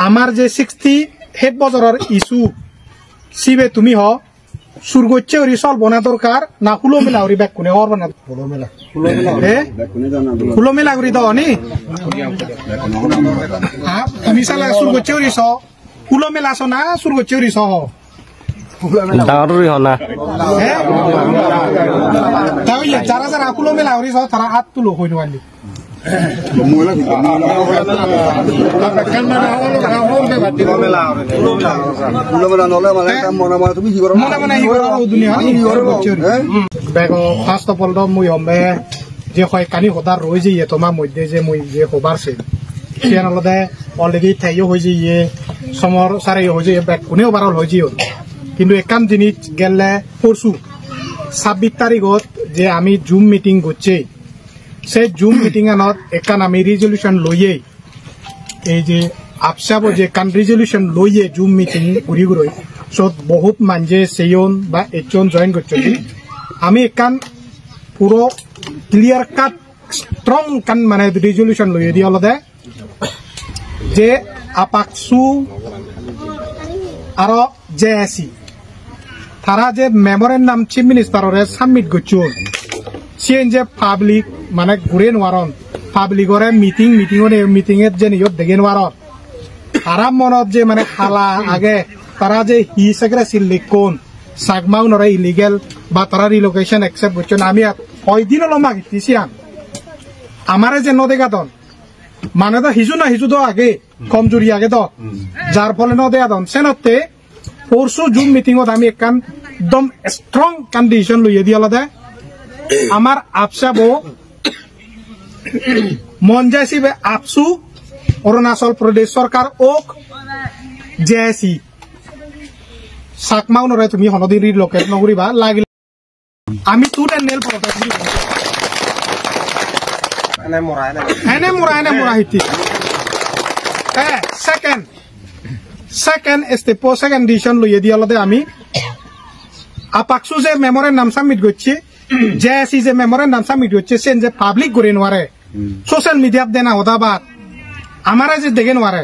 আমার যে 60 হেড বছরের ইস্যু সিবে তুমি হ সুরগচ্ছে ওরি সলভ না দরকার না হুলো মেলা ওরি ব্যাক কোনে হরব না হুলো মেলা করি দাও নি তুমি সালা সুরগচ্ছে ওরি স হুলো মেলা স না সুরগচ্ছে ওরি স ডাঙরই হনা তাই যারা যারা হুলো মেলা ওরি স তারা হাত তুলো হই নওয়ালি ফার্স্ট অফ অল মুই হমে যে হয় কানি হতার রয়ে যাইয়ে তোমার মধ্যে যে মুই যে হবারছে সিয়ান আলাদা অলরেডি থাইও হয়ে যাইয়ে সমর সারাই হয়ে যাইয়ে ব্যাক কোনেও বারল হয়ে যাইও কিন্তু একান জিনিস গেলে পরশু 26 তারিখত যে আমি জুম মিটিং করছি সেই জুম মিটিং আনত একান আমি রিজলিউশন লইয়ে এই যে আপসাব যে কান রিজলিউশন লইয়ে জুম মিটিং ঘুরি ঘুরই সব বহুত মানজে সেইন বা এজন জয়েন করছি আমি একান পুরো ক্লিয়ার কাট স্ট্রং কান মানে রিজলিউশন লইয়ে দিয়ে আলাদা যে আপাকসু আর জেএসি তারা যে মেমোরেন্ডাম চিফ মিনিস্টারে সাবমিট করছো সিএন যে পাবলিক মানে ঘুরে নোয়ারন পাবলিকরে মিটিং এর যে নিয়ত দেখে নোয়ারন তারা মনত যে মানে খালা আগে তারা যে হি সেক্রেসি লিখুন সাগমাও নরে ইলিগেল বা তারা রিলোকেশন একসেপ্ট করছো আমি কয়দিন হলো মাগিতেছি আমারে যে নদেগাদন মানে তো হিজু না হিজু তো আগে কমজোরি আগে তো যার ফলে নদেগাদন সেনতে পরশু জুম মিটিংত আমি একখান একদম স্ট্রং কন্ডিশন লইয়ে দিয়ে আলাদা আমার আপসাবো মন যাইছিবে আপসু অরুণাচল প্রদেশ সরকার ওক জেএসি সাকমাও নরে তুমি হনদিন রিলোকেট নকরিবা লাগিলে আমি তুলে নেল প্রটেক্ট এনে মোরা হিতি সেকেন্ড স্টেপ সেকেন্ড ডিসিশন লইয়ে দিয়ে আলাদা আমি আপাকসু যে মেমোরেন্ডাম সাবমিট করছি জেএসি যে মেমোরেন্ডাম সাবমিট করছে সেন যে পাবলিক করে নোয়ারে সোশ্যাল মিডিয়াত দেনা হদাবাদ আমারা যে দেখে নোয়ারে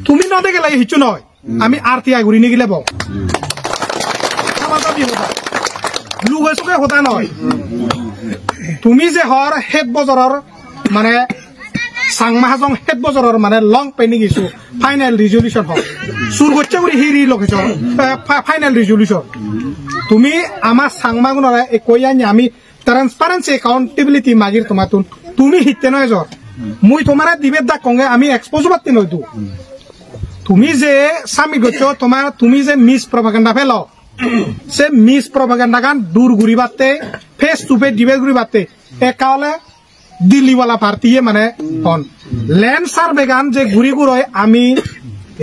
তুমি ন দেখে লাগে হিচু নয় আমি আরটিআই ঘুরি নিগিলে বউ লুগে চুকে হতা নয় তুমি যে হর হেড বজৰৰ মানে সাংমাহাজং হেড বজৰৰ মানে লং পেন্ডিং ইস্যু ফাইনাল রিজলিউশন হয় সুর হচ্ছে করে হি রিলোকেশন ফাইনাল রিজলিউশন তুমি আমার সাংমাগুনরা কই আনি আমি ট্রান্সপারেন্সি একাউন্টেবিলিটি মাগির তোমার তুমি হিতে নয় জ্বর মুই তোমার দিবে দা কঙ্গে আমি এক্সপোজ পাতি নয়তো তুমি যে সামি গছ তোমার তুমি যে মিস প্রপাগান্ডা ফেলো সে মিস প্রপাগান্ডা গান দূর ঘুরি বাতে ফেস টু ফেস ডিবেট ঘুরি বাতে একালে দিল্লিওয়ালা পার্টিয়ে মানে হন ল্যান্ড সার্ভে গান যে ঘুরি ঘুরয় আমি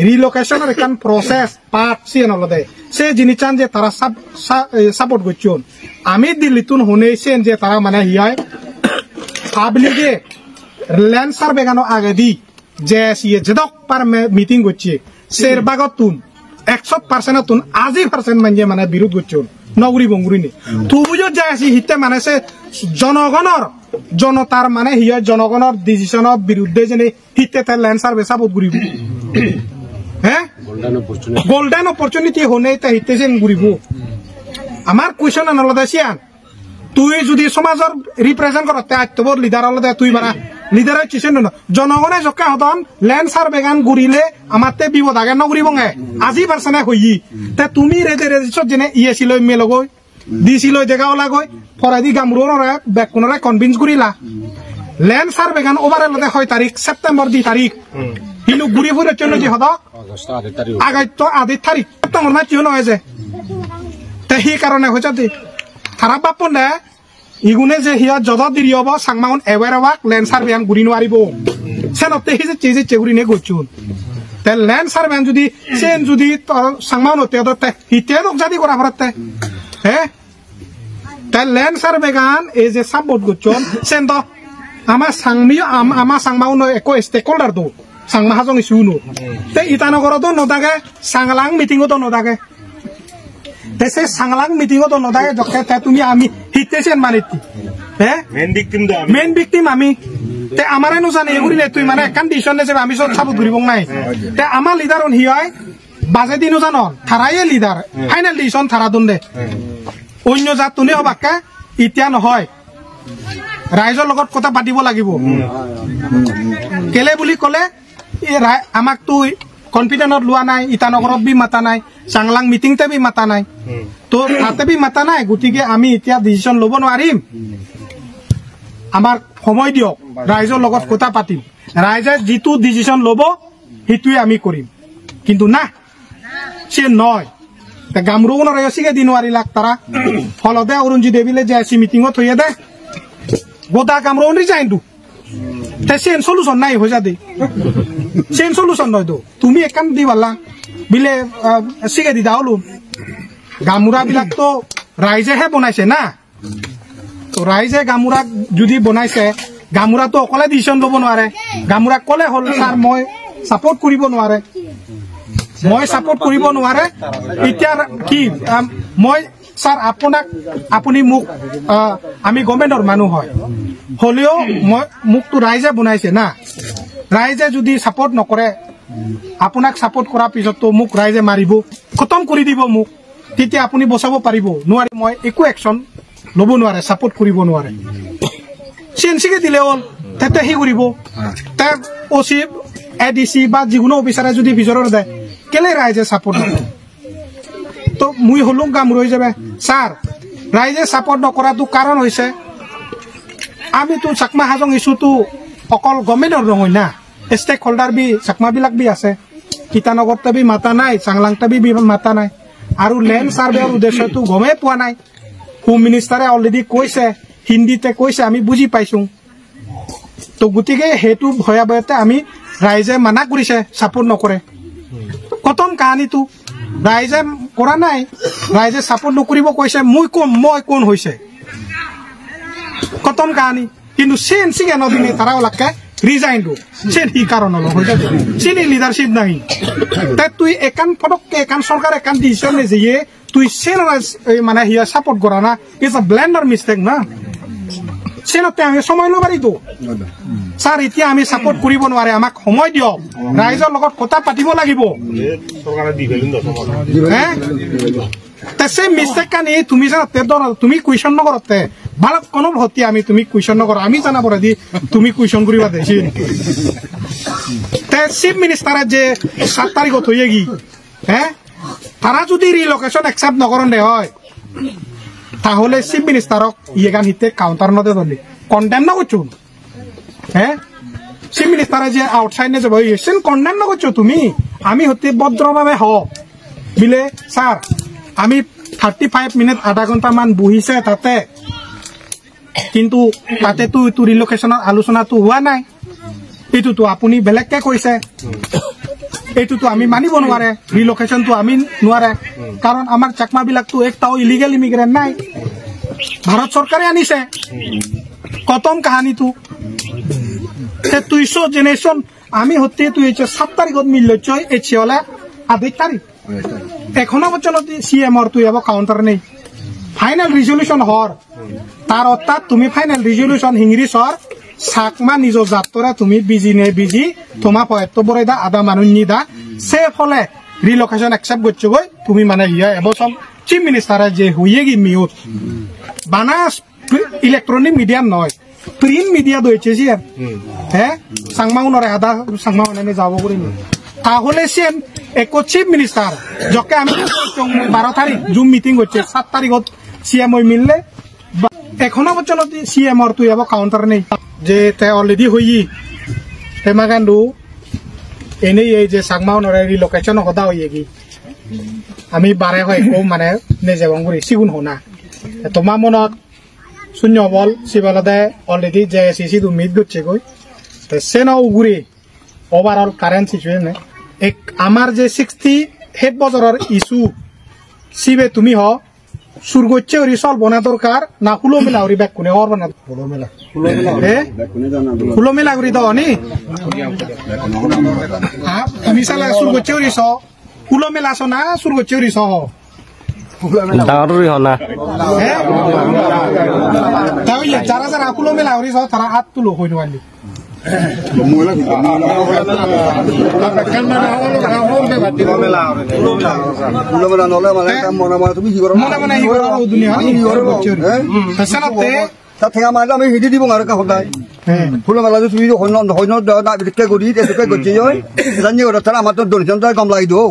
রিলোকেশনের এখান প্রসেস পার্ট সিএন হলদে সে জিনিস চান যে তারা সাপোর্ট করছেন আমি দিল্লিতুন শুনেছেন যে তারা মানে হিয়ায় পাবলিকে ল্যান্ড সার্ভে গানো আগে দি যে সিয়ে যেদক পার মিটিং করছে সের বাগত তুন 100% তুন 80% মানে মানে বিরোধ করছেন নগরী বঙ্গুরি নি তুবুজো যাইছি হিতে মানে সে জনগণর জনতার মানে হিয়া জনগণর ডিসিশনের বিরুদ্ধে যেনে হিতে তার ল্যান্ড সার্ভে সাপোর্ট করিব হ্যাঁ গোল্ডেন অপরচুনিটি হনে তা হিতে যেন ঘুরিব আমার কুয়েশন আনলদা সিয়ান তুই যদি সমাজৰ রিপ্রেজেন্ট করতে আত্মবর লিডার আলাদা তুই বারা লিডার হচ্ছে না জনগণে জকা হতন ল্যান্ড সার্ভে গান ঘুরিলে আমাতে বিপদ আগে নগরিবঙে আজি পারছনে হই তা তুমি রেজিস্টার জেনে ইএসি লই মেলগৈ ডিসি লই দেগাওলা গৈ ফরাদি গামরুনরে বেকনরে কনভিন্স করিলা ল্যান্ড সার্ভে গান ওভারে লদে 6 তারিখ সেপ্টেম্বর 2 তারিখ হিনু ঘুরি ফুরে চন্ন যে হদ আগস্ট 8 তারিখ সেপ্টেম্বর না চিও নয় যে তা হি কারণে হইছাতে খারাপ বাপন না ইগুনে যে হিয়া যদা দিরি হব সাংমাউন এওয়ারওয়াক ল্যান্ড সার্ভে আন ঘুরি নোয়ারিব সেনতে হি যে চেজে চেগুরি নে গচুন তে ল্যান্ড সার্ভে যদি সেন যদি সাংমাউন হতে হতে হিতে দক জাদি করা ভরতে হ্যাঁ তে ল্যান্ড সার্ভে গান এই যে সাপোর্ট গচুন সেন তো আমার সাংমাউন একো স্টেক হোল্ডার দো সাংমাহাজং ইস্যু তে ইটানগরতো নদাগে সাংলাং মিটিংতো নদাগে তেসে সাংলাং মিটিংতো নদাগে জকে তুমি আমি হিতেছেন মানিতি হে মেইন ভিক্টিম আমি তে আমারে নো জানে এগুলি তুই মানে কন্ডিশন নে আমি সব সাবুত করিব নাই তে আমার লিডার অন হি হয় বাজে দিনো জানো থারায়ে লিডার ফাইনাল ডিসিশন থারা দন্দে অন্য জাত তুনি হবাকা ইতিয়া নহয় ৰাইজৰ লগত কথা পাতিব লাগিব কেলে বুলি কলে আমাক তো কনফিডেন্টত লোৱা নাই ইটানগৰত বি মাতা নাই চাংলাং মিটিংতে বি মাতা নাই তো তাতে বি মাতা নাই গতিকে আমি এতিয়া ডিসিশন ল'ব নোৱাৰিম আমাৰ সময় দিয়ক ৰাইজৰ লগত কথা পাতিম ৰাইজে যিটো ডিসিশন ল'ব হিতুই আমি কৰিম কিন্তু না সে নয় তে গামৰুনৰ ৰয়সিকে দিনৱাৰি লাগ তাৰা ফলদে অৰুণজি দেবিলে জেসি মিটিংত থইয়ে দে গোটা গামৰুন ৰিজাইন দু তে সেন সলিউশন নাই হৈ যাদে সেন সলিউশন নয় তো তুমি একান দিবালা বিলে সিগে দি দাওলু গামুৰা বিলাক তো ৰাইজেহে বনাইছে না তো ৰাইজে গামুৰাক যদি বনাইছে গামুৰা তো অকলে ডিসিশন ল'ব নোৱাৰে গামুৰাক কলে হল স্যাৰ মই সাপোৰ্ট কৰিব নোৱাৰে মই সাপোৰ্ট কৰিব নোৱাৰে এতিয়া কি মই স্যাৰ আপোনাক আপুনি মোক আমি গভৰ্ণমেন্টৰ মানুহ হয় হলেও মই মোক তো ৰাইজে বনাইছে না ৰাইজে যদি সাপোৰ্ট নকৰে আপোনাক সাপোৰ্ট কৰাৰ পিছত তো মোক ৰাইজে মাৰিব খতম কৰি দিব মোক তেতিয়া আপুনি বচাব পাৰিব নোৱাৰে মই একো একশন ল'ব নোৱাৰে সাপোৰ্ট কৰিব নোৱাৰে সেনসিকে দিলে হল তেতে হি কৰিব তে ওসি এডিসি বা যিকোনো অফিসাৰে যদি ভিজৰৰ দেয় কেলে ৰাইজে সাপোৰ্ট নকৰে তো মুই হলুং কাম ৰয়ে যাবে স্যাৰ ৰাইজে সাপোৰ্ট নকৰাটো কাৰণ হৈছে আমি তো চাকমা হাজং ইস্যু তো অকল গভৰ্নমেন্টৰ নহয় না স্টেক হোল্ডাৰ বি চাকমা বিলাক বি আছে ইটানগৰতে বি মাতা নাই চাংলাংতে বি মাতা নাই আৰু ল্যান্ড সাৰ্ভেৰ উদ্দেশ্যটো গমে পোৱা নাই হোম মিনিষ্টাৰে অলরেডি কৈছে হিন্দীতে কৈছে আমি বুজি পাইছো তো গতিকে হেতু ভয়াবহতে আমি রাইজে মানা কৰিছে সাপোৰ্ট নকৰে কতম কাহিনীটো ৰাইজে কৰা নাই ৰাইজে সাপোৰ্ট নকৰিব কৈছে মই কোন হৈছে কতম কাহিনী কিন্তু সেন সিগে নদিনে তারা ওলাকে রিজাইন দো সেন হি কারণ হলো হইছে সেনি লিডারশিপ নাই তে তুই একান ফটককে একান সরকার একান ডিসিশন নে যে তুই সেন মানে হিয়া সাপোর্ট করা না ইটস আ ব্লেন্ডার মিস্টেক না সেনতে আমি সময় লবাৰি তো স্যাৰ এতিয়া আমি সাপোৰ্ট কৰিব নোৱাৰে আমাক সময় দিয়ক ৰাইজৰ লগত কথা পাতিব লাগিব সরকারে দি ভেলুন দছ হ্যাঁ তে সে মিস্টেক কানি তুমি জানতে তুমি কুৱেশ্যন নকৰতে ভাল কোনো ভতি আমি তুমি কুৱেশ্যন নকৰ আমি জানা পৰে দি তুমি কুৱেশ্যন কৰিবা দেছি তে চিফ মিনিষ্টাৰে যে 7 তাৰিখত হইয়েগি হ্যাঁ তারা যদি রিলোকেশন অ্যাকসেপ্ট নকরন দে হয় তাহলে চিফ মিনিস্টারক ইয়েগান হিতে কাউন্টার নদে ধরলি কন্ডেম না করছো হ্যাঁ চিফ মিনিস্টারে যে আউটসাইড নে যাব ইয়েছেন কন্ডেম না করছো তুমি আমি হতে ভদ্রভাবে হ বিলে স্যার আমি 35 মিনিট আধা ঘন্টা মান বহিছে তাতে কিন্তু তাতে তো রিলোকেশনের আলোচনা তো হোৱা নাই এটু তো আপুনি বেলেগকে কৈছে এটু তো আমি মানিব নোৱাৰে ৰিলোকেশন তো আমি নোৱাৰে কাৰণ আমাৰ চাকমা বিলাক তো একটাও ইলিগেল ইমিগ্রেন্ট নাই ভারত সরকারে আনিছে কতম কাহিনী তো তে তুইছো জেনারেশন আমি হতে তুই 7 তারিখত মিলছ এছে হলে 8 তারিখ এখনো পর্যন্ত সিএমর তুই আবার কাউন্টার নেই ফাইনাল রিজলিউশন হর তার অর্থাৎ তুমি ফাইনাল রিজলিউশন হিংরি সর সাকমা নিজ যাত্রা তুমি বিজি নে বিজি তোমা পয়ত্ত বড়াই দা আদা মানুষ দা সে ফলে রিলোকেশন অ্যাকসেপ্ট করছো গই তুমি মানে ইয়া এবছর চিফ মিনিস্টারে যে হইয়ে গি মিউট বানাস ইলেকট্রনিক মিডিয়া নয় প্রিন্ট মিডিয়া দইছে জি হ্যাঁ সাংমাউ নরে আদা সাংমাউ নে যাব করি তাহলে সেম এক চিফ মিনিস্টার যকে আমি 12 তারিখ জুম মিটিং হচ্ছে 7 তারিখত সিএম ওই মিললে এখনো পর্যন্ত সিএমর তুই আবার কাউন্টার নেই যে তে অলরেডি হই হেমাগান্ডু এনেই এই যে সাংমাউ নরে রিলোকেশন হদা হইয়ে গি আমি বারে হয় কো মানে নেজে বঙ্গুরি সিগুন হনা তোমা মনত শূন্য বল সিবালদে অলরেডি যে এসিসি দু মিট গচ্ছে কই তে সেনা উগুরি ওভারঅল কারেন্ট সিচুয়েশন এক আমার যে 60 হেড বজারের ইস্যু সিবে তুমি হ সুরগচ্ছে রিসলভ বনা দরকার না হুলো মেলা ওরি ব্যাক কোনে আর বনা হুলো মেলা হুলো মেলা করি দাও নি তুমি সালা সুরগচ্ছে রিস হুলো মেলা সো না সুরগচ্ছে রিস হ ডাঙৰ হনা যাৰা যাৰা ফুলো মেলা হৰিছ তাৰা হাত তুলো হই নোৱাৰিলি ঠেঙা মাৰিলে আমি সিদি দিব আৰু সদায় ফুলৰ মেলা তুমি সৈন্য কৰি গছি জানি আমাৰ দৰ্শন গম লাগি দিওঁ